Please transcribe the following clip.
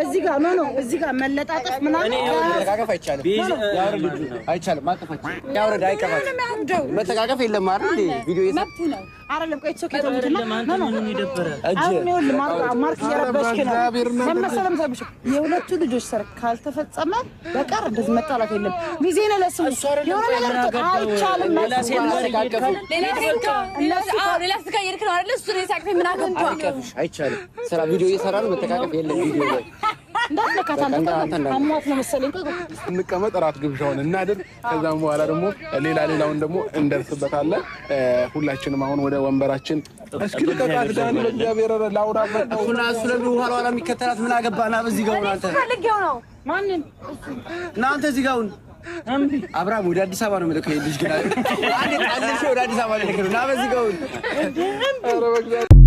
እዚህ ጋር ነው እዚህ ጋር መለጣጠፍ ምናምን መተቃቀፍ አይቻልም። አይቻልም። ማቀፋች ያውረድ አይቀፋች መተቃቀፍ የለም አይደል? ቪዲዮ መብቱ ነው አይደለም? ቆይ ሶኬት ምን ይደበረ አሁን ማርክ ያረበሽክ ነው መመሰለም ተብሽ የሁለቱ ልጆች ሰርግ ካልተፈጸመ በቀር እንደዚህ መጣላት የለም። ሚዜነ ለሱ የሆነ ነገር አይቻልም። ሌላ ስጋ ይርክና አይደል? እሱ ነው የሳቅፈ ምን አገባ አይቻልም። ስራ ቪዲዮ እየሰራ ነው። መተቃቀፍ የለም ቪዲዮ ላይ አሟት ነው መሰለኝ። እንቀመጥ፣ እራት ግብዣውን እናድር። ከዛም በኋላ ደግሞ ሌላውን ደግሞ እንደርስበታለን። ሁላችንም አሁን ወደ ወንበራችን እስኪ ልቀቃት ዳኒ ለእግዚአብሔር ላውራ ፈጣው እሱ ለምን ኋላ የሚከተላት ምን አገባና በዚህ ጋር ነው አንተ ፈልጌው ነው ማንን እናንተ እዚህ ጋር አብራም ወደ አዲስ አበባ ነው የምልከው። ልጅ ግን አንዴ ጣልሽ ወደ አዲስ አበባ ነው የምልከው። ና በዚህ ጋር